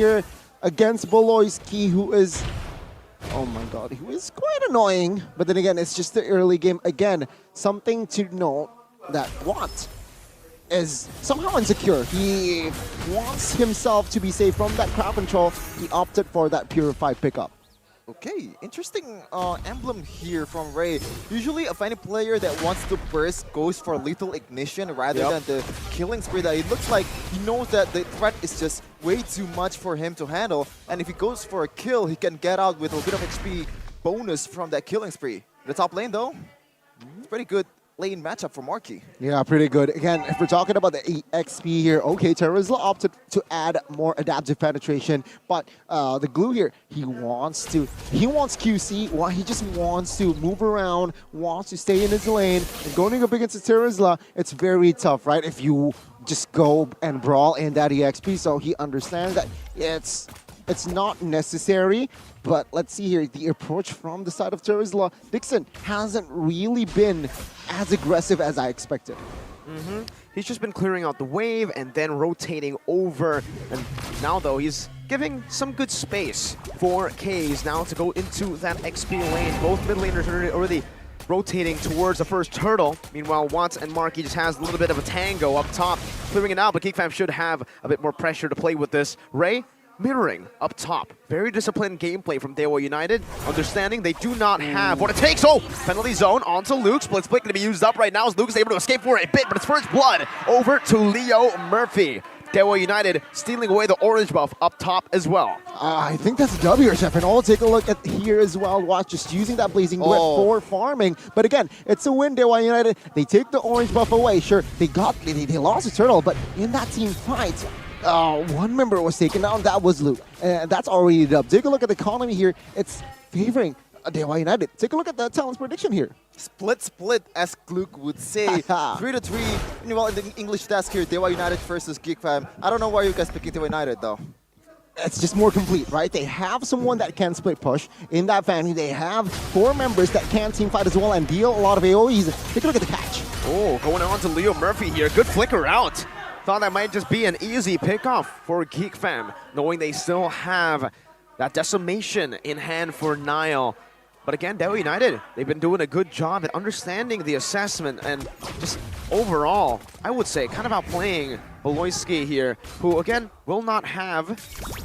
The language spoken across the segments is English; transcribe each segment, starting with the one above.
here against Boloyski, who is, oh my god, who is quite annoying. But then again, it's just the early game. Again, something to note that Watt is somehow insecure. He wants himself to be safe from that crowd control. He opted for that Purified pickup. Okay, interesting emblem here from Ray. Usually a fighting player that wants to burst goes for lethal ignition rather than the killing spree. That it looks like he knows that the threat is just way too much for him to handle, and if he goes for a kill, he can get out with a bit of HP bonus from that killing spree. The top lane though, it's pretty good lane matchup for Marky. Yeah, pretty good. Again, if we're talking about the XP here, okay, Terizla opted to add more adaptive penetration, but the glue here, he wants QC, he just wants to move around, wants to stay in his lane, and going up against Terizla, it's very tough, right? If you just go and brawl in that EXP, so he understands that it's not necessary. But let's see here, the approach from the side of Terizla. Dixon hasn't really been as aggressive as I expected. He's just been clearing out the wave and then rotating over. And now, though, he's giving some good space for K's now to go into that XP lane. Both mid laners are already rotating towards the first turtle. Meanwhile, Watts and Marky just has a little bit of a tango up top, clearing it out, but GeekFam should have a bit more pressure to play with this. Ray mirroring up top. Very disciplined gameplay from DEWA United. Understanding they do not have what it takes. Oh, penalty zone onto Luke. Split going to be used up right now as Luke is able to escape for a bit, but it's first blood over to Leo Murphy. DEWA United stealing away the orange buff up top as well. I think that's a W, Chef, and I'll take a look at here as well. Watch, just using that Blazing Whip for farming. But again, it's a win, DEWA United. They take the orange buff away. Sure, they lost a turtle, but in that team fight, one member was taken down. That was Luke, and that's already dub. Take a look at the economy here. It's favoring DEWA United. Take a look at the talent's prediction here. Split, as Luke would say. 3-3. Well, in the English task here, DEWA United versus GeekFam. I don't know why you guys picking DEWA United though. It's just more complete, right? They have someone that can split push in that family. They have 4 members that can team fight as well and deal a lot of AoEs. Take a look at the catch. Oh, going on to Leo Murphy here. Good flicker out. Thought that might just be an easy pickoff for GeekFam, knowing they still have that decimation in hand for Nile. But again, DEWA United, they've been doing a good job at understanding the assessment and just overall, I would say, kind of outplaying Boloyski here, who again will not have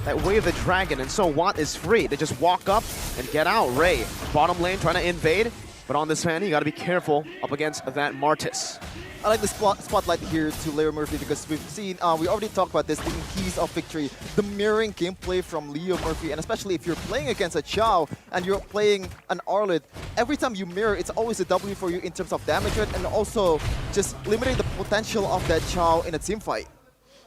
that Way of the Dragon, and so Watt is free to just walk up and get out. Ray, bottom lane trying to invade, but on this fan, you got to be careful up against that Martis. I like the spotlight here to Leo Murphy because we've seen, we already talked about this, the keys of victory, the mirroring gameplay from Leo Murphy, and especially if you're playing against a Chow and you're playing an Arlet, every time you mirror, it's always a W for you in terms of damage rate and also just limiting the potential of that Chow in a team fight.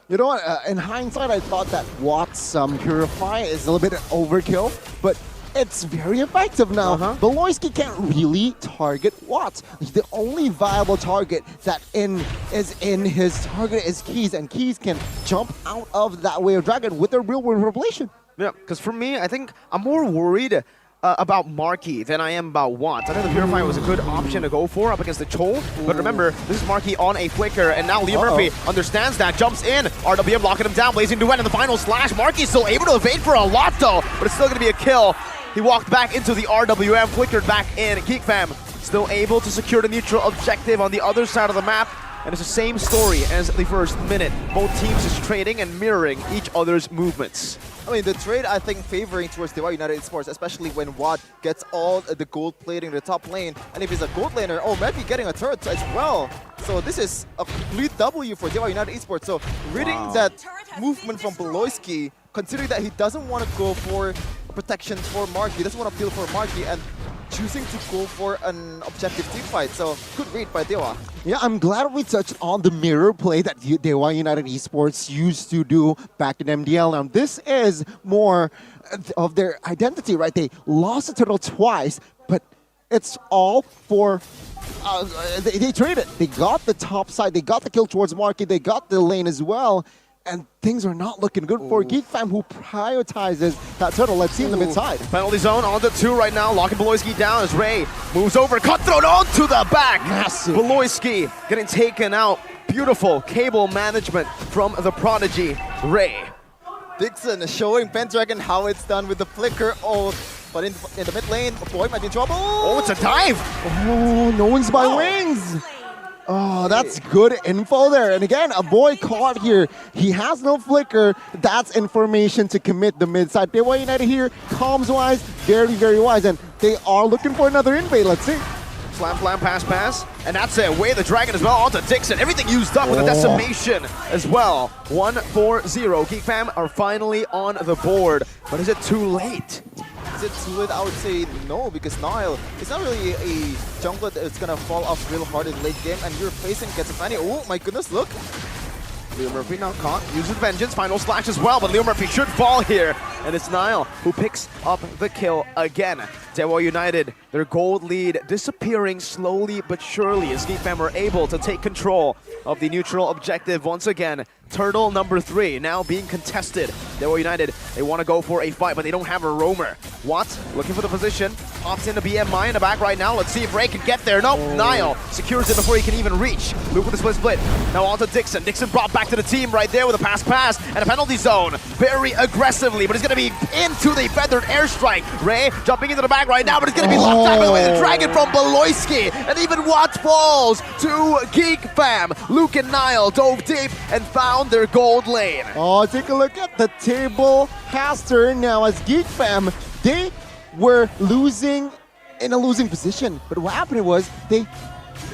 You know what, in hindsight, I thought that Watt's Purify is a little bit overkill, but it's very effective now. Boloyski can't really target Watts. The only viable target that is in his target is Keys, and Keys can jump out of that Way of Dragon with a real world revelation. Yeah, because for me, I think I'm more worried about Marky than I am about Watts. I think the Purify was a good option to go for up against the Chol, but remember, this is Marky on a flicker, and now Leo Murphy understands that, jumps in, RWM locking him down, Blazing Duet in the final slash. Marky's still able to evade for a lot though, but it's still going to be a kill. He walked back into the RWM, flickered back in. GeekFam still able to secure the neutral objective on the other side of the map. And it's the same story as the first minute. Both teams just trading and mirroring each other's movements. I mean, the trade, I think, favoring towards DEWA United Esports, especially when Watt gets all the gold plating in the top lane. And if he's a gold laner, might be getting a turret as well. So this is a complete W for DEWA United Esports. So reading that movement from Boloyski, considering that he doesn't want to go for protection for Marky, he doesn't want to appeal for Marky, and choosing to go for an objective team fight. So good read by DEWA. Yeah, I'm glad we touched on the mirror play that DEWA United Esports used to do back in MDL. Now this is more of their identity, right? They lost the turtle twice, but it's all for they traded. They got the top side, they got the kill towards Marky, they got the lane as well. And things are not looking good for GeekFam, who prioritizes that turtle. Let's see in the mid side. Penalty zone on the 2 right now, locking Boloyski down as Ray moves over, cutthroat onto the back. Massive. Boloyski getting taken out. Beautiful cable management from the prodigy, Ray. Dixon showing Pendragon how it's done with the flicker ult. But in the mid lane, Boy might be in trouble. Oh, it's a dive! Oh, no one's by wings. Oh, that's good info there. And again, a boy caught here. He has no flicker. That's information to commit the mid side. DEWA United here, comms-wise, very, very wise. And they are looking for another invade. Let's see. Slam, pass. And that's it. Away the Dragon as well onto Dixon. Everything used up with a decimation as well. 1-4-0. GeekFam are finally on the board. But is it too late? Is it too late? I would say no, because Nile is not really a jungler that's gonna fall off real hard in late game, and you're facing gets a fanny. Oh my goodness, look! Leo Murphy now caught, uses Vengeance, final slash as well, but Leo Murphy should fall here. And it's Nile who picks up the kill again. DEWA United, their gold lead disappearing slowly but surely as GeekFam are able to take control of the neutral objective once again. Turtle number 3 now being contested. DEWA United, they want to go for a fight, but they don't have a roamer. Watt looking for the position, pops into BMI in the back right now. Let's see if Ray can get there. Nope, Nile secures it before he can even reach. Luke with the split. Now on to Dixon. Dixon brought back to the team right there with a pass and a penalty zone. Very aggressively, but he's going to be into the feathered airstrike. Ray jumping into the back right now, but it's going to be locked out by the way. The Dragon from Beloyski, and even Watt falls to GeekFam. Luke and Nile dove deep and found their gold lane. Oh, take a look at the table has turned now as GeekFam. They were losing in a losing position, but what happened was they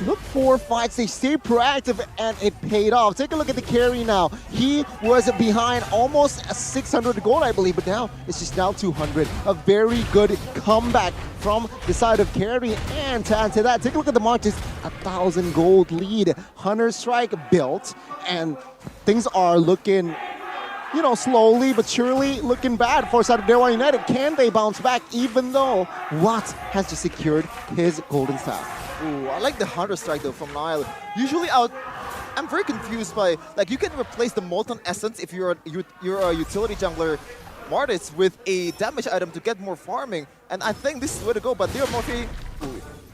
looked for fights, they stayed proactive, and it paid off. Take a look at the carry now. He was behind almost 600 gold, I believe, but now it's just now 200. A very good comeback from the side of carry, and to add to that, take a look at the Martis, 1,000 gold lead. Hunter Strike built, and things are looking, you know, slowly but surely looking bad for side of DEWA United. Can they bounce back even though Watt has just secured his golden staff? Ooh, I like the Hunter Strike though from Nile. Usually I'm very confused by, like, you can replace the Molten Essence if you're a utility jungler Martis with a damage item to get more farming, and I think this is the way to go, but Leo Murphy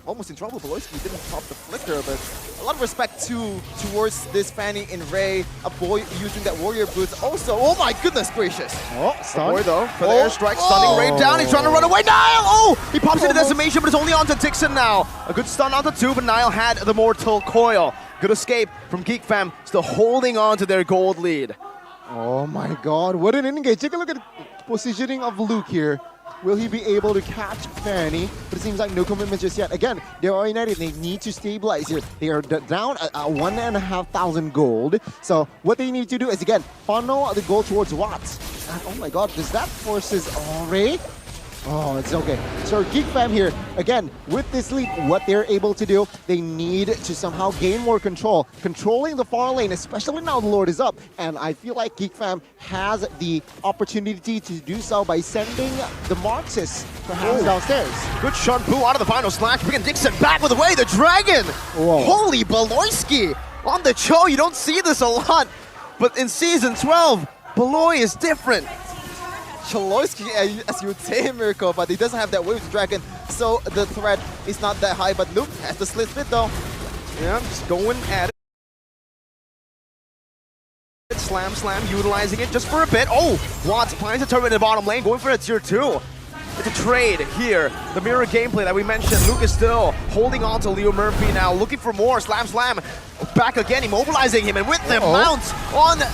almost in trouble. Beloyski didn't pop the flicker, but a lot of respect towards this Fanny in Ray. A boy using that warrior boots also. Oh my goodness gracious. Oh, stun. Boy though, for the airstrike, stunning Ray down. He's trying to run away. Nile! Oh! He pops into decimation, but it's only onto Dixon now. A good stun onto 2, but Nile had the mortal coil. Good escape from GeekFam, still holding on to their gold lead. Oh my god, what an engage. Take a look at the positioning of Luke here. Will he be able to catch Fanny? But it seems like no commitment just yet. Again, DEWA United, they need to stabilize here. They are down 1,500 gold. So what they need to do is, again, funnel the gold towards Watts. And oh my god, does that forces Ray? Oh, it's okay. So GeekFam here, again, with this lead, what they're able to do, they need to somehow gain more control. Controlling the far lane, especially now the Lord is up. And I feel like GeekFam has the opportunity to do so by sending the Marxists perhaps downstairs. Good Shunpu out of the final slash, bringing Dixon back with the way. The Dragon! Whoa. Holy Beloyski! On the Cho, you don't see this a lot. But in Season 12, Beloy is different. Beloyski, as you would say, Mirko, but he doesn't have that wave with Dragon, so the threat is not that high, but Luke has the split though. Yeah, just going at it. Slam, utilizing it just for a bit. Oh, Watts finds a turret in the bottom lane, going for a tier 2. It's a trade here. The mirror gameplay that we mentioned. Luke is still holding on to Leo Murphy now, looking for more. Slam. Back again, immobilizing him, and with the mount on the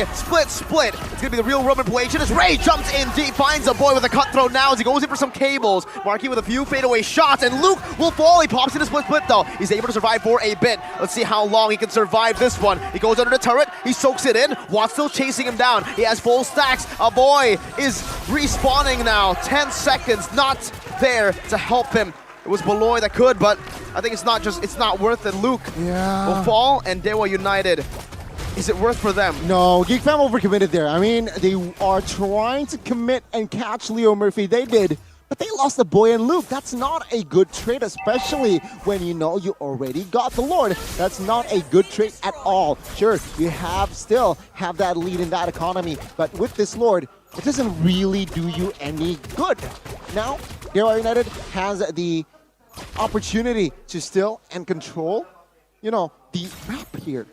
split. It's gonna be the real Roman manipulation as Ray jumps in deep, finds a boy with a cutthroat now as he goes in for some cables. Marquis with a few fadeaway shots, and Luke will fall. He pops in a split though. He's able to survive for a bit. Let's see how long he can survive this one. He goes under the turret, he soaks it in. Watt's still chasing him down. He has full stacks. A boy is respawning now. 10 seconds, not there to help him. It was Beloy that could, but I think it's not worth it. Luke will fall, and DEWA United, is it worth for them? No, GeekFam overcommitted there. I mean, they are trying to commit and catch Leo Murphy. They did, but they lost the boy and Luke. That's not a good trade, especially when you know you already got the Lord. That's not a good trade at all. Sure, you still have that lead in that economy, but with this Lord, it doesn't really do you any good. Now, DEWA United has the opportunity to still and control, you know, the map here.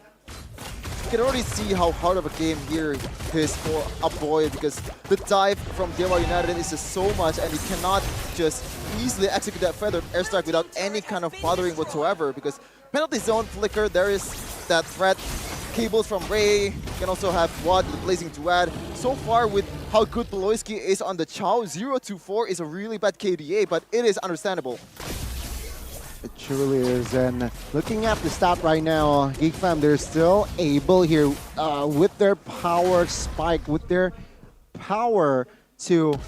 You can already see how hard of a game here is for a boy, because the dive from DEWA United is just so much, and he cannot just easily execute that feathered airstrike without any kind of bothering whatsoever, because penalty zone flicker, there is that threat. Cables from Ray, you can also have Watt, the Blazing Duad. So far with how good Beloyski is on the Chow, 0-4 is a really bad KDA, but it is understandable. It truly is, and looking at the stat right now, GeekFam, they're still able here with their power spike, with their power to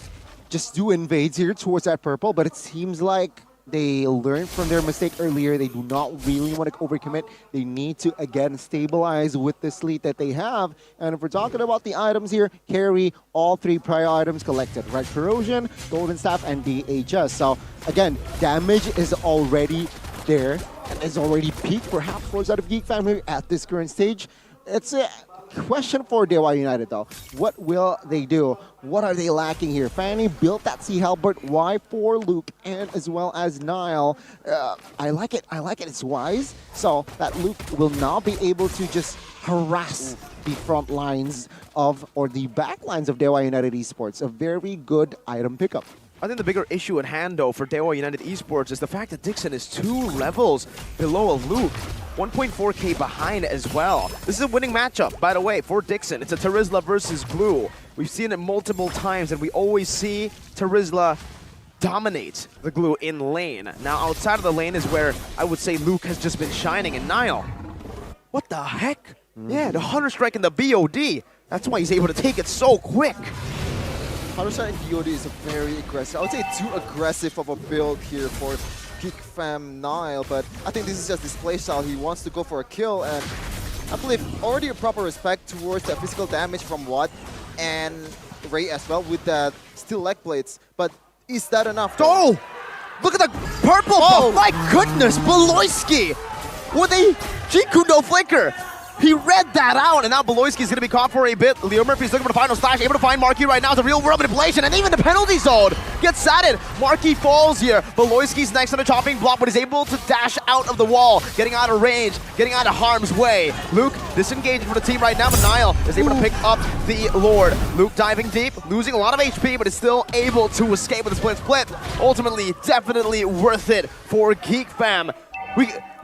just do invades here towards that purple, but it seems like they learned from their mistake earlier. They do not really want to overcommit. They need to, again, stabilize with this lead that they have. And if we're talking about the items here, carry all 3 prior items collected. Red Corrosion, Golden Staff, and DHS. So, again, damage is already there and is already peaked for half course out of GeekFam here at this current stage. It's a question for DEWA United though. What will they do? What are they lacking here? Fanny built that Sea Halberd. Why for Luke and as well as Nile? I like it. I like it. It's wise. So that Luke will not be able to just harass the front lines of, or the back lines of DEWA United Esports. A very good item pickup. I think the bigger issue at hand, though, for DEWA United Esports is the fact that Dixon is 2 levels below a Luke. 1.4k behind as well. This is a winning matchup, by the way, for Dixon. It's a Terizla versus Glue. We've seen it multiple times, and we always see Terizla dominate the Glue in lane. Now, outside of the lane is where I would say Luke has just been shining. And Nile, what the heck? Yeah, the Hunter Strike and the BOD. That's why he's able to take it so quick. Hunter and DOD is a very aggressive, I would say too aggressive of a build here for GeekFam Nile, but I think this is just his playstyle. He wants to go for a kill, and I believe already a proper respect towards the physical damage from Watt and Ray as well with that steel leg plates, but is that enough? Oh! Look at the purple! Oh my goodness, Beloyski with a Jikundo flicker! He read that out, and now Beloyski is going to be caught for a bit. Leo Murphy's looking for the final slash, able to find Marky right now. It's a real world manipulation, and even the penalty zone gets satted. Marky falls here. Beloyski's next on the chopping block, but is able to dash out of the wall, getting out of range, getting out of harm's way. Luke disengaged from the team right now, but Nile is able to pick up the Lord. Luke diving deep, losing a lot of HP, but is still able to escape with a split. Ultimately, definitely worth it for GeekFam.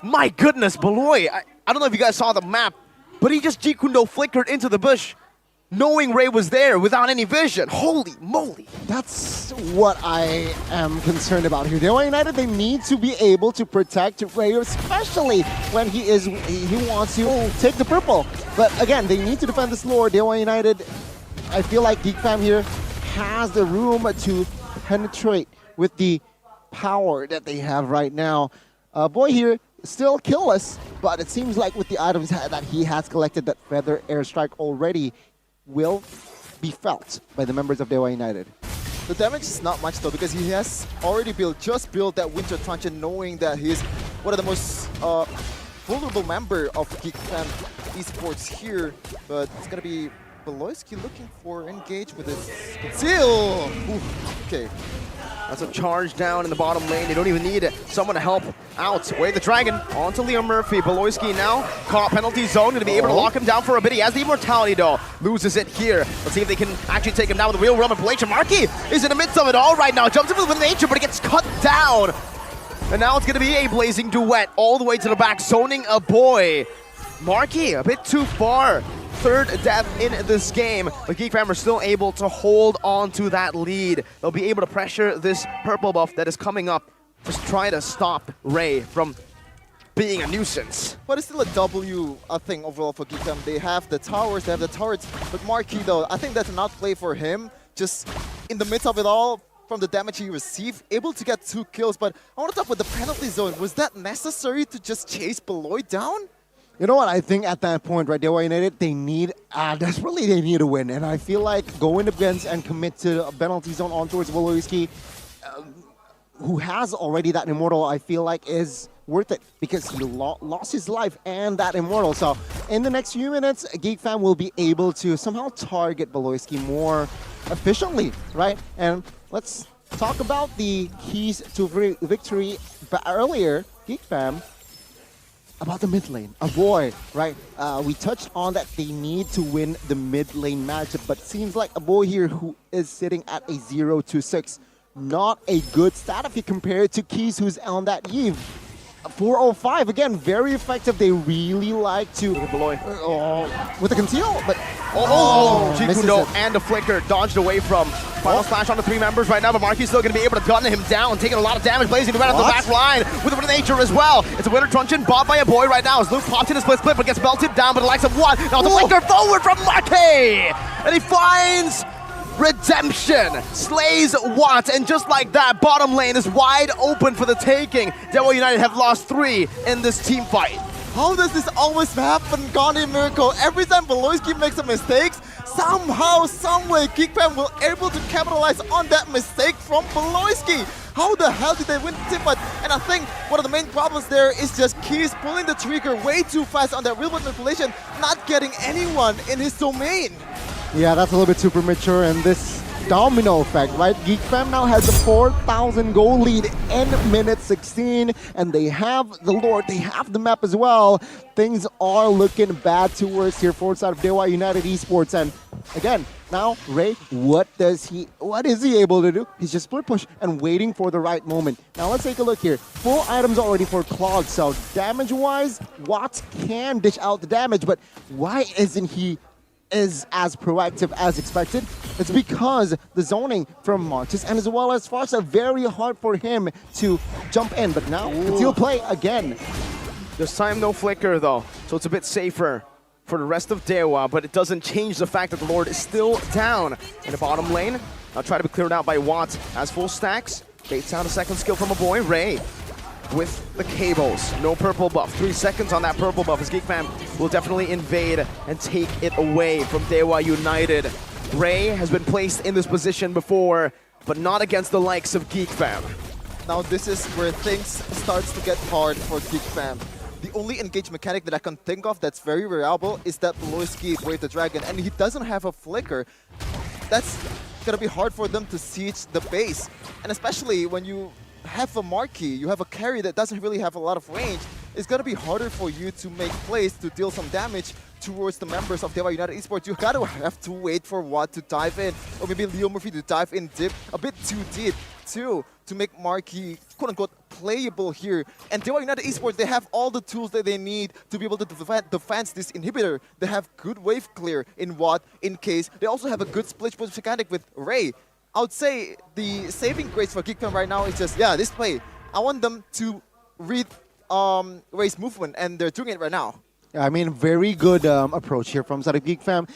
My goodness, Beloy. I don't know if you guys saw the map, but he just Jikundo flickered into the bush, knowing Ray was there without any vision. Holy moly. That's what I am concerned about here. DEWA United, they need to be able to protect Ray, especially when he wants to take the purple. But again, they need to defend this lore. DEWA United, I feel like GeekFam here has the room to penetrate with the power that they have right now. Boy here, still killless, but it seems like with the items that he has collected, that feather airstrike already will be felt by the members of DEWA United. The damage is not much though, because he has already just built that Winter Truncheon, knowing that he's one of the most vulnerable member of GeekFam Esports here. But it's gonna be Beloyski looking for engage with his conceal. Oof. Okay. That's a charge down in the bottom lane. They don't even need someone to help out. Wave the Dragon onto Leo Murphy. Beloyski now caught penalty zone. Going to be able to lock him down for a bit. He has the immortality though. Loses it here. Let's see if they can actually take him down with the real manipulation. Marky is in the midst of it all right now. Jumps in with nature, but it gets cut down. And now it's going to be a blazing duet all the way to the back, zoning a boy. Marky a bit too far. Third death in this game, but GeekFam are still able to hold on to that lead. They'll be able to pressure this purple buff that is coming up. Just try to stop Ray from being a nuisance. But it's still a W thing overall for GeekFam. They have the towers, they have the turrets, but Marky though, I think that's not play for him. Just in the midst of it all, from the damage he received, able to get 2 kills, but I want to talk about the penalty zone. Was that necessary to just chase Beloy down? You know what, I think at that point, right, DEWA United, they need, desperately they need a win. And I feel like going against and commit to a penalty zone on towards Beloyski, who has already that immortal, I feel like is worth it because he lost his life and that immortal. So in the next few minutes, GeekFam will be able to somehow target Beloyski more efficiently, right? And let's talk about the keys to victory earlier. GeekFam about the mid lane. Aboy, right? We touched on that they need to win the mid lane matchup, but seems like Aboy here who is sitting at a 0-6. Not a good stat if you compare it to Keys who's on that Eve. 405, again, very effective. They really like to... with the conceal, but... G2 misses no, it. and the flicker dodged away from. Final splash on the 3 members right now, but Marky's still going to be able to gun him down, taking a lot of damage, blazing right up the back line with a nature as well. It's a winter truncheon bought by a boy right now as Luke pops in a split clip but gets belted down by the likes of Watt. Now the flicker forward from Marky! And he finds redemption, slays Watt, and just like that, bottom lane is wide open for the taking. DEWA United have lost 3 in this team fight. How does this always happen, Gandhi Miracle? Every time Beloyski makes a mistake, somehow, someway, GeekFam will able to capitalize on that mistake from Beloyski. How the hell did they win the team fight? And I think one of the main problems there is just Keys pulling the trigger way too fast on that real-world manipulation, not getting anyone in his domain. Yeah, that's a little bit too premature, and this domino effect, right? GeekFam now has a 4,000 goal lead in minute 16, and they have the Lord, they have the map as well. Things are looking bad towards here forward side of DEWA United Esports, and again, now Ray, what is he able to do? He's just split push and waiting for the right moment. Now let's take a look here. Full items already for Clog, so damage-wise, Watts can dish out the damage, but why isn't he as proactive as expected? It's because the zoning from Martis and as well as Farsa very hard for him to jump in, but now he'll play again. This time no flicker though, so it's a bit safer for the rest of DEWA, but it doesn't change the fact that the Lord is still down in the bottom lane. Now try to be cleared out by Watt, has full stacks, baits out a second skill from a boy, Ray. With the cables, no purple buff. 3 seconds on that purple buff as GeekFam will definitely invade and take it away from DEWA United. Ray has been placed in this position before, but not against the likes of GeekFam. Now this is where things starts to get hard for GeekFam. The only engage mechanic that I can think of that's very reliable is that Beloyski Brave the Dragon, and he doesn't have a flicker. That's gonna be hard for them to siege the base, and especially when you have a marquee, you have a carry that doesn't really have a lot of range, it's gonna be harder for you to make plays to deal some damage towards the members of DEWA United Esports. You gotta have to wait for Watt to dive in, or maybe Leo Murphy to dive in deep, a bit too deep too, to make Marquee quote-unquote playable here. And DEWA United Esports, they have all the tools that they need to be able to defend this inhibitor. They have good wave clear in Watt, in case. They also have a good split push mechanic with Ray. I would say the saving grace for GeekFam right now is just, yeah, this play. I want them to read Ray's movement, and they're doing it right now. I mean, very good approach here from side of GeekFam.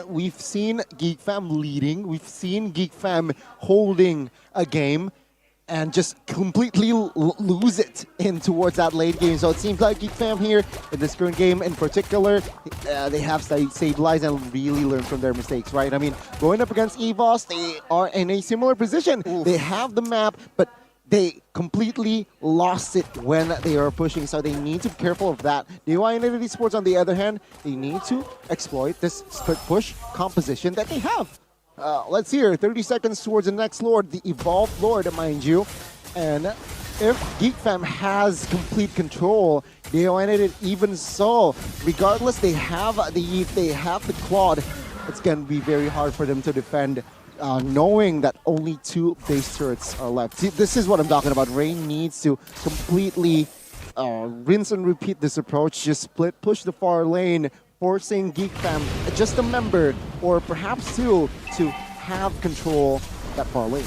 We've seen GeekFam leading. We've seen GeekFam holding a game and just completely lose it in towards that late game. So it seems like GeekFam here, in this current game in particular, they have stabilized and really learned from their mistakes, right? I mean, going up against EVOS, they are in a similar position. Oof. They have the map, but they completely lost it when they are pushing, so they need to be careful of that. DEWA United Esports, on the other hand, they need to exploit this split push composition that they have. Let's hear 30 seconds towards the next Lord, the Evolved Lord, mind you. And if GeekFam has complete control, DEWA United even so, regardless, they have the Eve, they have the Claude, it's going to be very hard for them to defend. Knowing that only 2 base turrets are left. See, this is what I'm talking about. Ray needs to completely rinse and repeat this approach. Just split push the far lane, forcing GeekFam, just a member, or perhaps 2, to have control that far lane.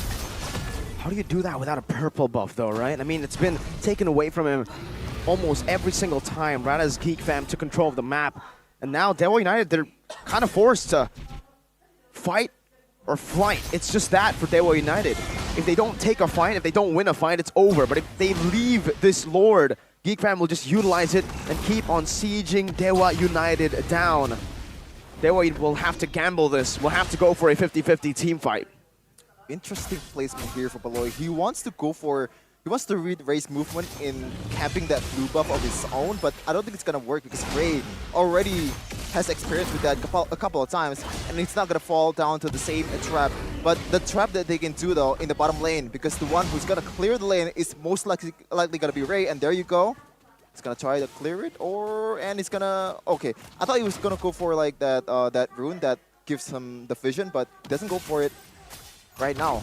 How do you do that without a purple buff though, right? I mean, it's been taken away from him almost every single time, right as GeekFam took control of the map. And now DEWA United, they're kind of forced to fight or flight. It's just that for DEWA United. If they don't take a fight, if they don't win a fight, it's over. But if they leave this Lord, GeekFam will just utilize it and keep on sieging DEWA United down. DEWA will have to gamble this. We'll have to go for a 50-50 team fight. Interesting placement here for Beloy. He wants to read Ray's movement in capping that blue buff of his own, but I don't think it's gonna work because Ray already has experience with that a couple of times, and it's not gonna fall down to the same trap. But the trap that they can do though in the bottom lane, because the one who's gonna clear the lane is most likely gonna be Ray, and there you go. He's gonna try to clear it, and he's gonna. Okay, I thought he was gonna go for like that rune that gives him the vision, but he doesn't go for it right now.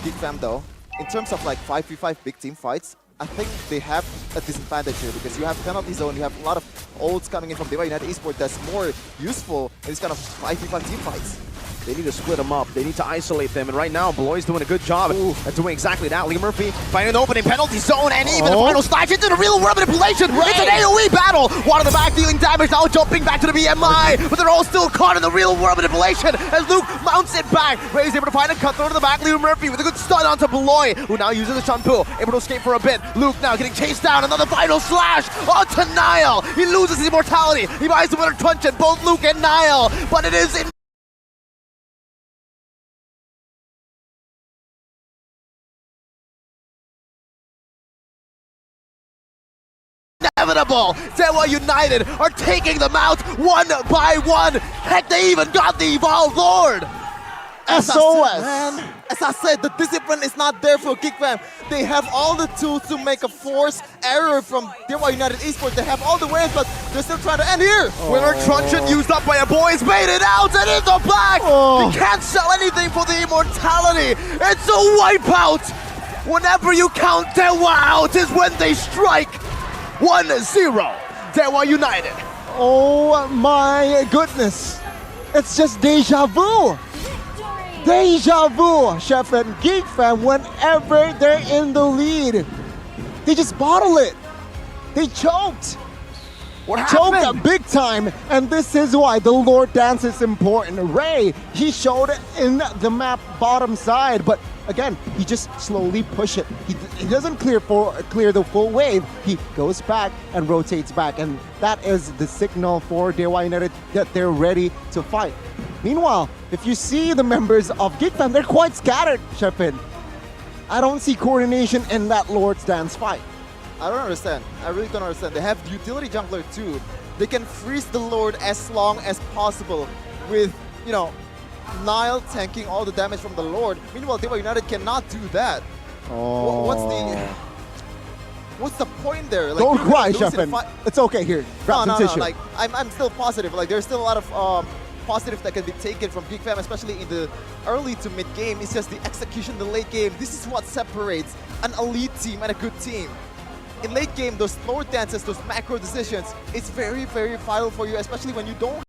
GEEKFAM though, in terms of like 5v5 big team fights, I think they have a disadvantage here because you have penalty zone, you have a lot of ults coming in from DEWA United Esports that's more useful in these kind of 5v5 team fights. They need to split them up. They need to isolate them. And right now, Beloy's doing a good job at doing exactly that. Lee Murphy finding an opening, penalty zone, and even the final slash into the real world manipulation. It's an AoE battle. One on the back dealing damage, now jumping back to the BMI. But they're all still caught in the real world manipulation as Luke mounts it back. Ray's able to find a cut through to the back. Lee Murphy with a good stun onto Beloy, who now uses the shampoo, able to escape for a bit. Luke now getting chased down. Another final slash onto Niall. He loses his immortality. He buys the winner truncheon, both Luke and Niall. But it is inevitable. DEWA United are taking them out one by one. Heck, they even got the Evolved Lord. SOS! Man, as I said, the discipline is not there for GEEKFAM. They have all the tools to make a forced error from DEWA United Esports. They have all the ways, but they're still trying to end here. Winner truncheon used up by a boys, made it out and in the back. They can't sell anything for the immortality. It's a wipeout. Whenever you count DEWA out is when they strike. 1-0, DEWA United. Oh my goodness. It's just deja vu. Deja vu, Chef and GEEKFAM, whenever they're in the lead. They just bottle it. They choked. What happened? Choked big time, and this is why the Lord Dance is important. Ray, he showed it in the map bottom side, but again, he just slowly push it. He doesn't clear the full wave. He goes back and rotates back, and that is the signal for DEWA United that they're ready to fight. Meanwhile, if you see the members of GEEKFAM, they're quite scattered, Shepin. I don't see coordination in that Lord's Dance fight. I don't understand. I really don't understand. They have utility jungler too. They can freeze the Lord as long as possible with, you know, Niall tanking all the damage from the Lord. Meanwhile, DEWA United cannot do that. Oh. What's the point there? Like, Don't cry, lose in a Shepin. fight- It's okay here. Grab some tissue. Like, I'm still positive. Like, there's still a lot of positives that can be taken from GEEKFAM, especially in the early to mid game. It's just the execution in the late game. This is what separates an elite team and a good team. In late game, those Lord dances, those macro decisions, it's very, very vital for you, especially when you don't